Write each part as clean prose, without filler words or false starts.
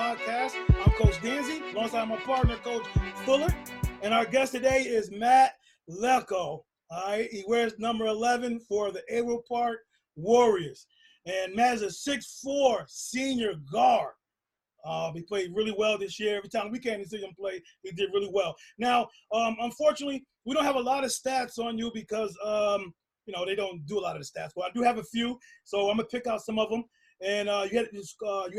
podcast. I'm Coach Danzy, alongside my partner, Coach Fuller. And our guest today is Matt Lecco. All right, he wears number 11 for the Averill Park Warriors. And Matt is a 6'4" senior guard. He played really well this year. Every time we came to see him play, he did really well. Now, unfortunately, we don't have a lot of stats on you because, they don't do a lot of the stats. But I do have a few, so I'm going to pick out some of them. And you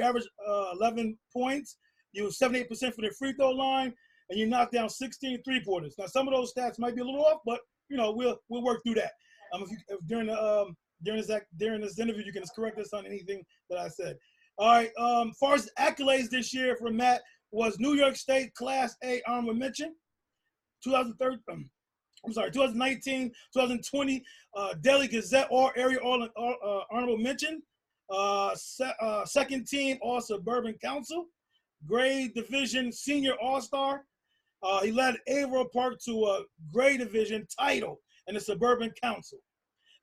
averaged 11 points. You were 78% from the free throw line, and you knocked down 16 three-pointers. Now, some of those stats might be a little off, but, we'll work through that. If during this interview, you can correct us on anything that I said. All right, as far as accolades this year for Matt was New York State Class A honorable mention, 2019, 2020 Daily Gazette All-Area honorable mention, second team All-Suburban Council, grade division senior all-star. He led Averill Park to a grade division title in the Suburban Council.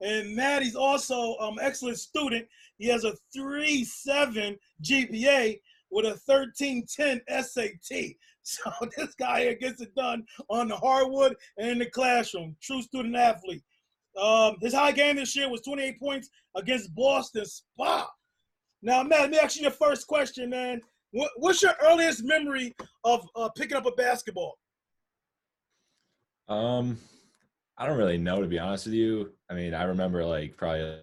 And Matt, he's also an excellent student. He has a 3.7 GPA with a 13.10 SAT. So this guy here gets it done on the hardwood and in the classroom. True student athlete. His high game this year was 28 points against Boston Spa. Now, Matt, let me ask you your first question, man. What's your earliest memory of picking up a basketball? I don't really know, to be honest with you. I mean, I remember probably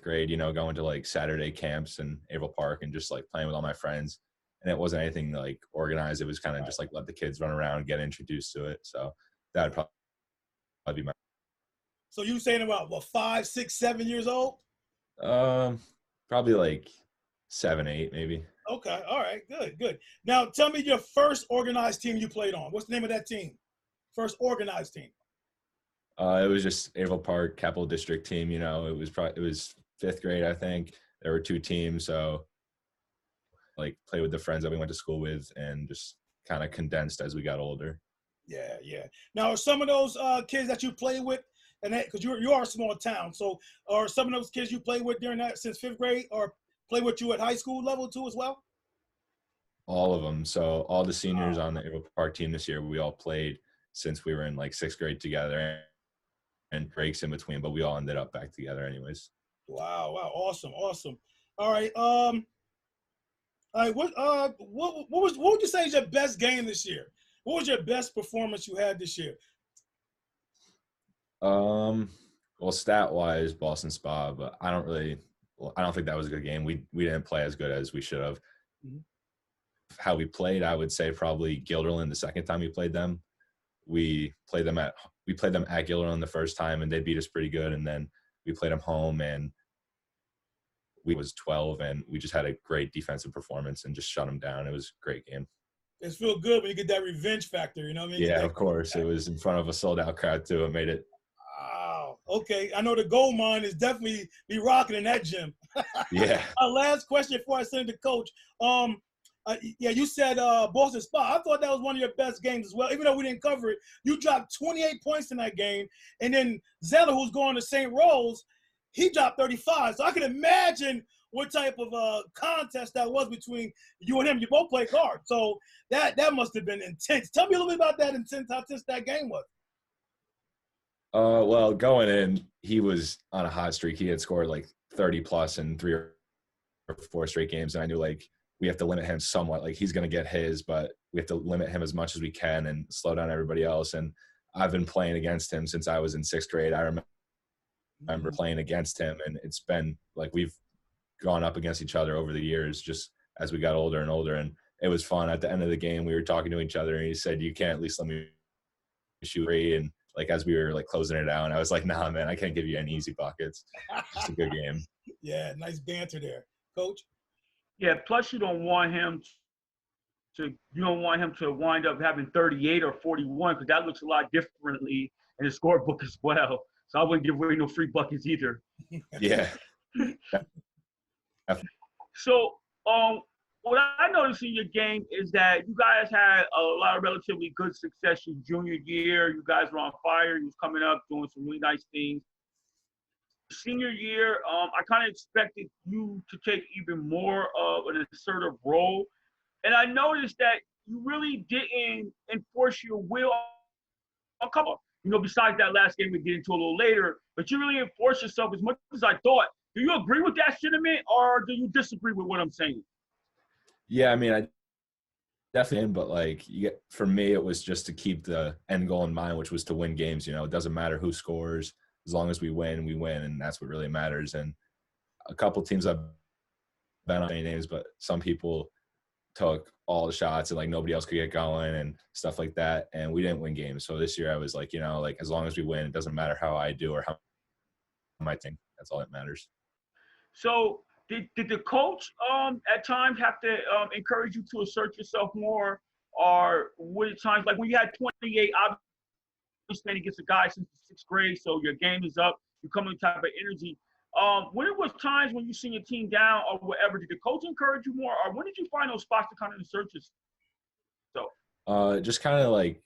grade, going to Saturday camps in Averill Park and just playing with all my friends. And it wasn't anything organized. It was kind of just let the kids run around, get introduced to it. So that would probably be my. So you saying about 5, 6, 7 years old? Probably 7, 8 maybe. Okay, all right, good. Now tell me your first organized team you played on. What's the name of that team? First organized team. It was just Averill Park Capital District team. It was fifth grade, I think. There were 2 teams, so play with the friends that we went to school with, and just kind of condensed as we got older. Yeah. Now, are some of those kids that you play with, and because you are a small town, so are some of those kids you play with during that since 5th grade, or play with you at high school level too as well? All of them. So all the seniors on the Averill Park team this year, we all played since we were in 6th grade together. And breaks in between, but we all ended up back together anyways. Wow, awesome. All right, what would you say is your best game this year? What was your best performance you had this year? Well, stat wise, Boston Spa, but I don't think that was a good game. We didn't play as good as we should have. Mm-hmm. How we played, I would say probably Guilderland the second time we played them. We played them at Guilderland the first time, and they beat us pretty good. And then we played them home, and we was 12, and we just had a great defensive performance and just shut them down. It was a great game. It feels good when you get that revenge factor, you know what I mean? Yeah, of course. It was in front of a sold-out crowd, too. It made it. Wow. Okay. I know the gold mine is definitely be rocking in that gym. Yeah. Our last question before I send it to Coach. You said Boston Spa. I thought that was one of your best games as well. Even though we didn't cover it, you dropped 28 points in that game. And then Zeller, who's going to St. Rose, he dropped 35. So I can imagine what type of contest that was between you and him. You both play guard. So that must have been intense. Tell me a little bit about that how intense that game was. Well, going in, he was on a hot streak. He had scored 30-plus in 3 or 4 straight games. And I knew we have to limit him somewhat. He's going to get his, but we have to limit him as much as we can and slow down everybody else. And I've been playing against him since I was in 6th grade. I remember playing against him, and it's been we've gone up against each other over the years just as we got older and older. And it was fun. At the end of the game, we were talking to each other, and he said, "You can't at least let me shoot 3." And as we were closing it out, I was like, "Nah, man, I can't give you any easy buckets." Just a good game. Yeah, nice banter there, Coach. Yeah, plus you don't want him to wind up having 38 or 41, because that looks a lot differently in the scorebook as well. So I wouldn't give away no free buckets either. Yeah. So what I noticed in your game is that you guys had a lot of relatively good success your junior year. You guys were on fire. You was coming up doing some really nice things. senior year, I kind of expected you to take even more of an assertive role. And I noticed that you really didn't enforce your will a couple, besides that last game we get into a little later, but you really enforced yourself as much as I thought. Do you agree with that sentiment or do you disagree with what I'm saying? Yeah, I mean, I definitely, but for me, it was just to keep the end goal in mind, which was to win games. It doesn't matter who scores, as long as we win, and that's what really matters. And a couple teams I've been on any names, but some people took all the shots and nobody else could get going and stuff like that. And we didn't win games. So this year I was as long as we win, it doesn't matter how I do or how my team. That's all that matters. So did the coach at times have to encourage you to assert yourself more, or would at times when you had 28, obviously playing against a guy since the 6th grade, so your game is up, you come with type of energy. When it was times when you seen your team down or whatever, did the coach encourage you more, or when did you find those spots to kind of insert yourself? Just kind of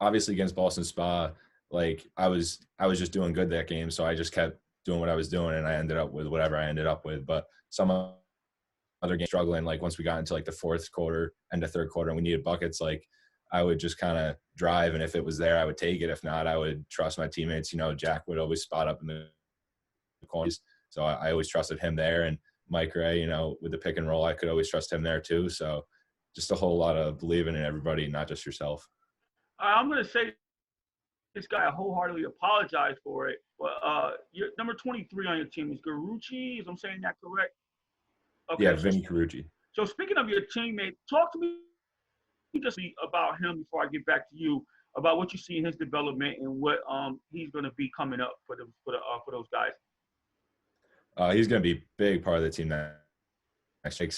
obviously against Boston Spa, I was just doing good that game, so I just kept doing what I was doing, and I ended up with whatever I ended up with. But some other games struggling, once we got into the 4th quarter, end of 3rd quarter, and we needed buckets, I would just kind of drive, and if it was there, I would take it. If not, I would trust my teammates. Jack would always spot up in the corners. So I always trusted him there. And Mike Ray, with the pick and roll, I could always trust him there too. So just a whole lot of believing in everybody, not just yourself. I'm going to say this guy, I wholeheartedly apologize for it. But your number 23 on your team is Carucci. Is I'm saying that correct? Okay. Yeah, Vinny Carucci. So speaking of your teammate, talk to me just about him before I get back to you, about what you see in his development and what he's going to be coming up for those guys. He's going to be a big part of the team next week.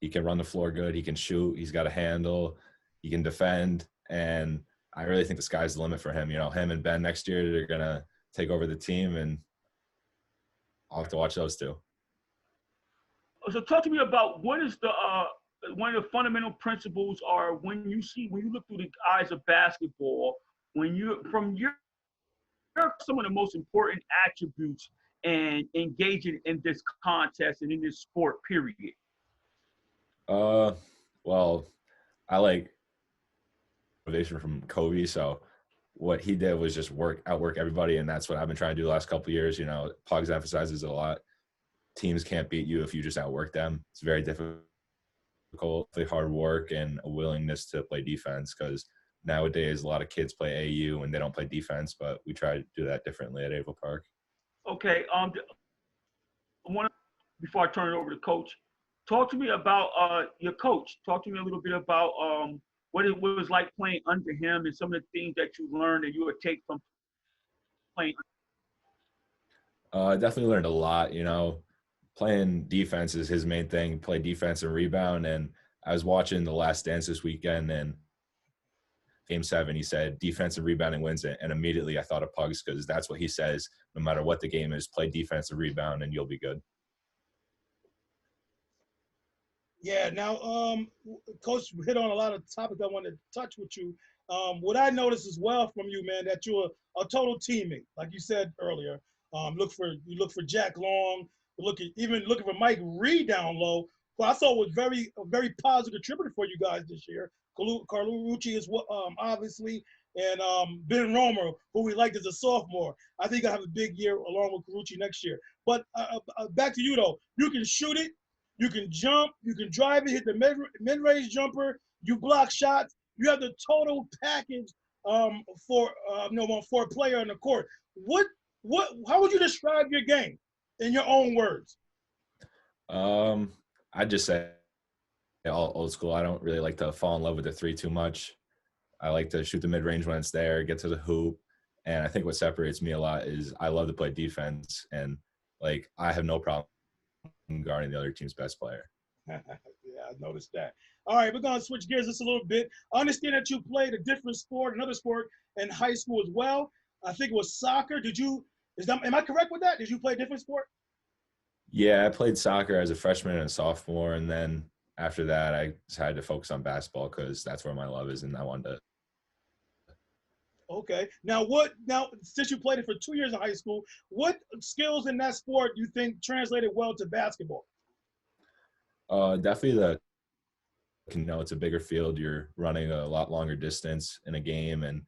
He can run the floor good. He can shoot. He's got a handle. He can defend. And I really think the sky's the limit for him. Him and Ben next year, they're going to take over the team, and I'll have to watch those two. So talk to me about what is the one of the fundamental principles are when you look through the eyes of basketball, some of the most important attributes and engaging in this contest and in this sport, period? Well, I like motivation from Kobe. So what he did was just outwork everybody. And that's what I've been trying to do the last couple of years. Pugs emphasizes it a lot. Teams can't beat you if you just outwork them. It's very difficult, hard work and a willingness to play defense, because nowadays a lot of kids play AU and they don't play defense, but we try to do that differently at Avo Park. Okay. Before I turn it over to Coach, talk to me about your coach. Talk to me a little bit about what it was like playing under him and some of the things that you learned and you would take from playing. I definitely learned a lot. Playing defense is his main thing. Play defense and rebound. And I was watching The Last Dance this weekend, and Game 7, he said defense and rebounding wins it. And immediately I thought of Pugs, because that's what he says. No matter what the game is, play defense and rebound and you'll be good. Yeah, now, Coach hit on a lot of topics I wanted to touch with you. What I noticed as well from you, man, that you're a total teammate. Like you said earlier, you look for Jack Long, even looking for Mike Reed down low, who I thought was a very positive contributor for you guys this year. Carucci is obviously, and Ben Romer, who we liked as a sophomore. I think I have a big year along with Carucci next year. But back to you though, you can shoot it, you can jump, you can drive it, hit the mid-range jumper, you block shots. You have the total package for a player on the court. How would you describe your game in your own words? I'd just say all old school. I don't really like to fall in love with the three too much. I like to shoot the mid-range when it's there, get to the hoop. And I think what separates me a lot is I love to play defense, and I have no problem guarding the other team's best player. Yeah, I noticed that. All right, we're going to switch gears just a little bit. I understand that you played a different sport, another sport in high school as well. I think it was soccer. Am I correct with that? Did you play a different sport? Yeah, I played soccer as a freshman and a sophomore, and then after that, I decided to focus on basketball because that's where my love is, and I wanted to. Okay. Now, since you played it for 2 years in high school, what skills in that sport you think translated well to basketball? Definitely it's a bigger field. You're running a lot longer distance in a game, and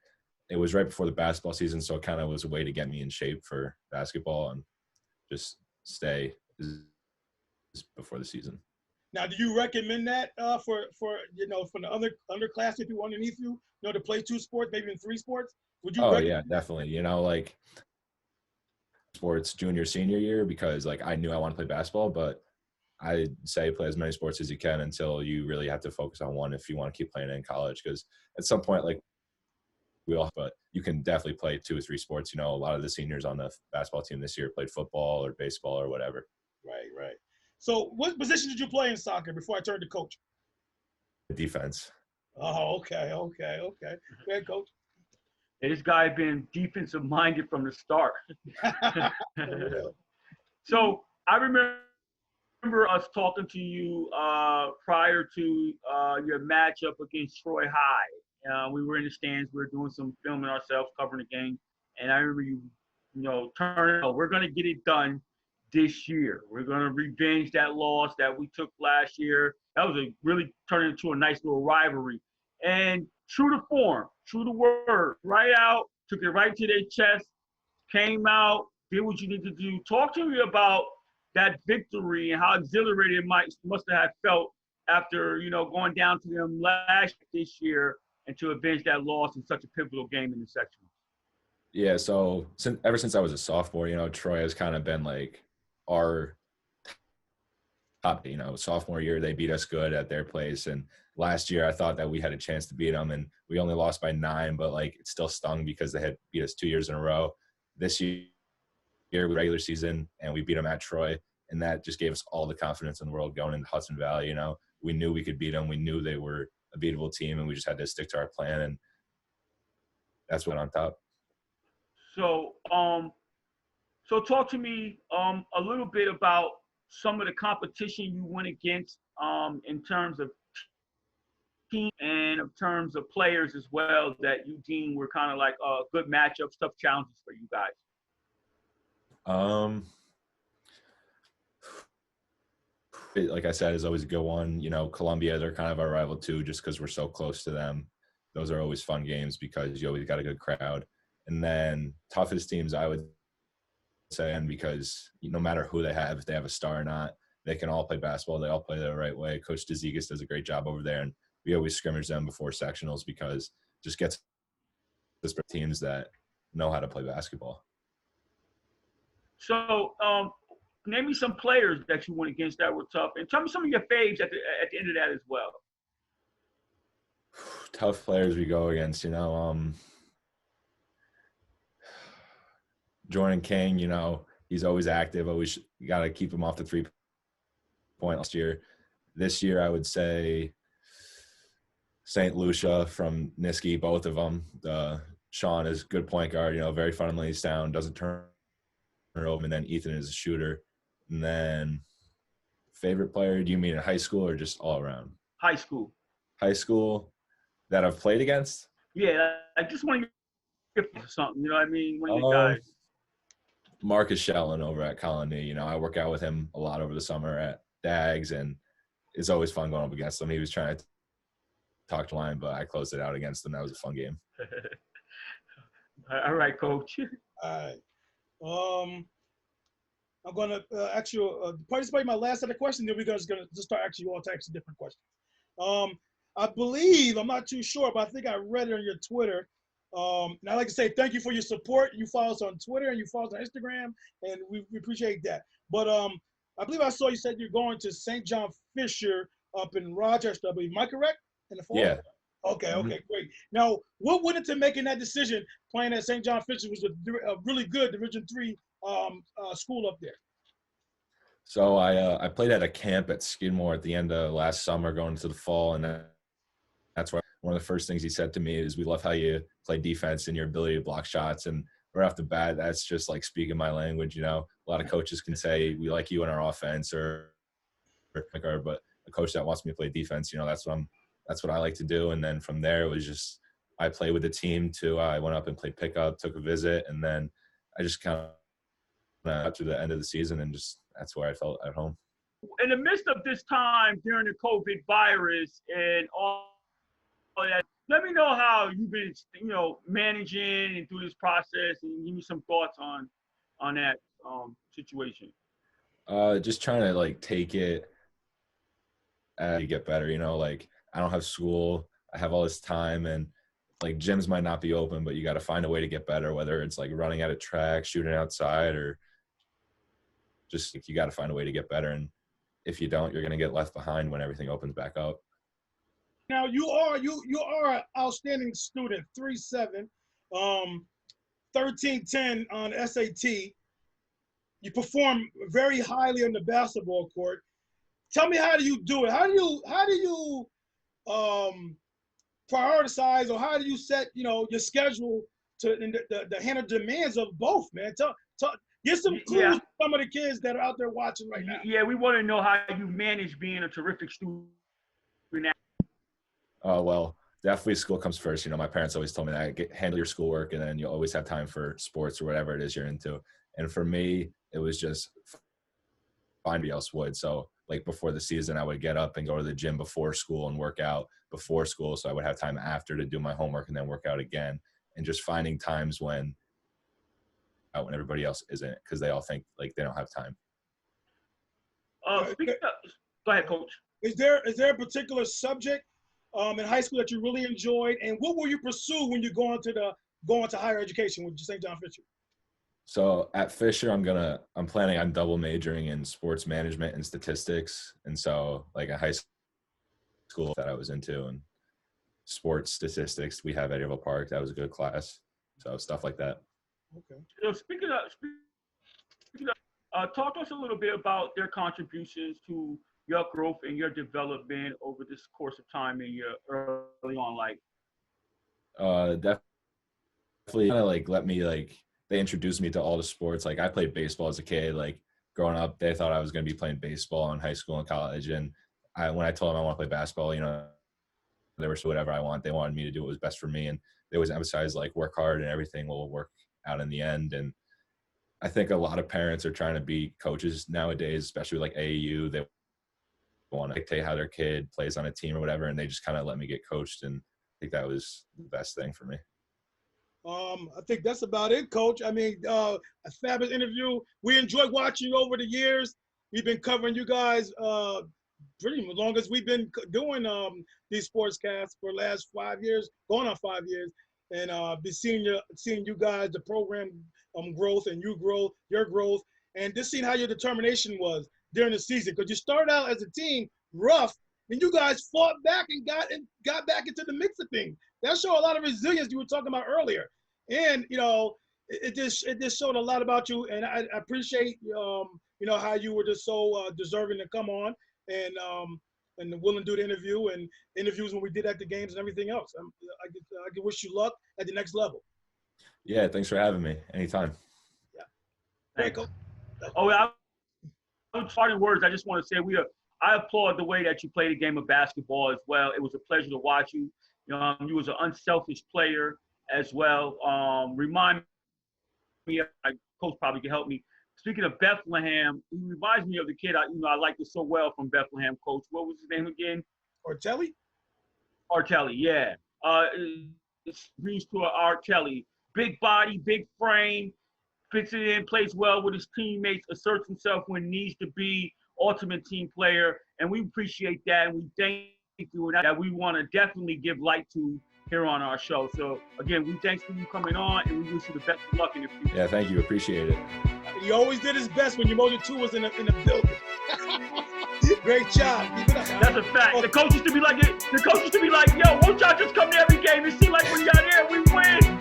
it was right before the basketball season, so it kind of was a way to get me in shape for basketball and just stay before the season. Now, do you recommend that for for the other underclassmen people underneath you, to play two sports, maybe even three sports? Would you? Oh recommend yeah, definitely. Like sports junior, senior year, because like I knew I wanted to play basketball, but I'd say play as many sports as you can until you really have to focus on one if you want to keep playing in college. Because at some point, like but you can definitely play 2 or 3 sports. A lot of the seniors on the basketball team this year played football or baseball or whatever. Right, right. So, what position did you play in soccer before I turned to coach? Defense. Oh, okay. Good, coach. This guy been defensive minded from the start. So I remember us talking to you prior to your matchup against Troy High. We were in the stands. We were doing some filming ourselves, covering the game. And I remember you turning, we're going to get it done this year. We're going to revenge that loss that we took last year. That was really turned into a nice little rivalry. And true to form, true to word, right out, took it right to their chest, came out, did what you need to do. Talk to me about that victory and how exhilarated it must have felt after, going down to them this year and to avenge that loss in such a pivotal game in the section. Yeah, so ever since I was a sophomore, Troy has kind of been like our top. Sophomore year they beat us good at their place, and last year I thought that we had a chance to beat them, and we only lost by 9, but like it still stung because they had beat us 2 years in a row. This year, regular season, and we beat them at Troy, and that just gave us all the confidence in the world going into Hudson Valley. We knew we could beat them. We knew they were a beatable team, and we just had to stick to our plan, and that's what on top. So, so talk to me a little bit about some of the competition you went against in terms of team and in terms of players as well that you deem were kind of like good matchups, tough challenges for you guys. Like I said, is always a good one. Columbia, they're kind of our rival too, just because we're so close to them. Those are always fun games because you always got a good crowd. And then toughest teams, I would say, and because no matter who they have, if they have a star or not, they can all play basketball. They all play the right way. Coach DeZigas does a great job over there, and we always scrimmage them before sectionals because it just gets the teams that know how to play basketball. So, name me some players that you went against that were tough, and tell me some of your faves at the end of that as well. Tough players we go against, Jordan King, he's always active. Always got to keep him off the 3-point last year. This year, I would say St. Lucia from Niski, both of them. Sean is good point guard, very fun when he's down, doesn't turn over, and then Ethan is a shooter. And then favorite player, do you mean in high school or just all around? High school. High school that I've played against? Yeah, I just want to get something, one of the guys. Marcus Shellen over at Colony. I work out with him a lot over the summer at Dags, and it's always fun going up against him. He was trying to talk to line, but I closed it out against him. That was a fun game. All right, Coach. All right. I'm going to ask you, probably my last set of questions, then we're just going to just start asking you all types of different questions. I believe, I'm not too sure, but I think I read it on your Twitter. And I'd like to say thank you for your support. You follow us on Twitter and you follow us on Instagram, and we appreciate that. But I believe I saw you said you're going to St. John Fisher up in Rochester, I believe. Am I correct? In the fall? Yeah. Okay, great. Now, what went into making that decision, playing at St. John Fisher, was a really good Division III school up there? So I played at a camp at Skidmore at the end of last summer going into the fall, and that's why one of the first things he said to me is, we love how you play defense and your ability to block shots. And right off the bat, that's just like speaking my language. A lot of coaches can say, we like you in our offense but a coach that wants me to play defense, that's what I like to do. And then from there, it was just I played with the team too. I went up and played pickup, took a visit, and then I just kind of got to the end of the season, and just that's where I felt at home. In the midst of this time during the COVID virus and all that, let me know how you've been, managing and through this process, and give me some thoughts on that situation. Just trying to like take it as you get better. Like I don't have school, I have all this time, and like gyms might not be open, but you got to find a way to get better, whether it's like running at a track, shooting outside, or just like, you got to find a way to get better. And if you don't, you're going to get left behind when everything opens back up. Now you are an outstanding student, 3.7, 13.10 on SAT. You perform very highly on the basketball court. Tell me, how do you do it? How do you prioritize, or how do you set your schedule to handle demands of both, man? Get some clues to some of the kids that are out there watching right now. Yeah, we want to know how you manage being a terrific student. Oh, well, definitely school comes first. My parents always told me that. Handle your schoolwork, and then you'll always have time for sports or whatever it is you're into. And for me, it was just anybody else would. So like before the season, I would get up and go to the gym before school and work out before school. So I would have time after to do my homework and then work out again. And just finding times when everybody else isn't, because they all think like they don't have time. Go ahead, Coach. Is there a particular subject in high school that you really enjoyed, and what will you pursue when you go into higher education with St. John Fisher? So at Fisher, I'm planning on double majoring in sports management and statistics. And so like a high school that I was into, and sports statistics we have at Eagle Park, that was a good class. So stuff like that. Okay. So speaking of, talk to us a little bit about their contributions to your growth and your development over this course of time in your early on life. Definitely kind of like they introduced me to all the sports. Like I played baseball as a kid. Like growing up, they thought I was going to be playing baseball in high school and college. And when I told them I want to play basketball, they were so whatever I want. They wanted me to do what was best for me. And they always emphasized like work hard and everything will work out in the end. And I think a lot of parents are trying to be coaches nowadays, especially like AAU. They want to dictate how their kid plays on a team or whatever. And they just kind of let me get coached. And I think that was the best thing for me. I think that's about it, Coach. I mean, a fabulous interview. We enjoyed watching you over the years. We've been covering you guys pretty much long as we've been doing these sportscasts for the last 5 years, going on 5 years, and be seeing you guys, the program growth, and your growth, and just seeing how your determination was during the season. Because you started out as a team rough, and you guys fought back and got back into the mix of things. That showed a lot of resilience you were talking about earlier. And, it just showed a lot about you. And I appreciate, how you were just so deserving to come on and willing to do the interview and interviews when we did at the games and everything else. I can wish you luck at the next level. Yeah, thanks for having me. Anytime. Yeah. Thank you. Parting words, I just want to say I applaud the way that you played the game of basketball as well. It was a pleasure to watch you. You was an unselfish player as well. Remind me, Coach probably can help me. Speaking of Bethlehem, he reminds me of the kid I liked it so well from Bethlehem, Coach. What was his name again? Artelli, yeah. It's used to Artelli. Big body, big frame, fits it in, plays well with his teammates, asserts himself when needs to be, ultimate team player. And we appreciate that, and we thank you, and that we want to definitely give light to here on our show. So again, we thanks for you coming on, and we wish you the best of luck in the future. Yeah, thank you. Appreciate it. He always did his best when Umoja 2 was in the building. Great job. Keep it up. That's a fact. The coach used to be like, yo, won't y'all just come to every game and see like when y'all there, we win.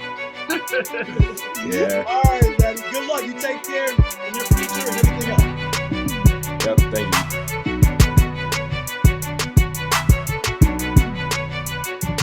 Yeah. All right, Daddy. Good luck. You take care in your future and everything else. Yep, thank you.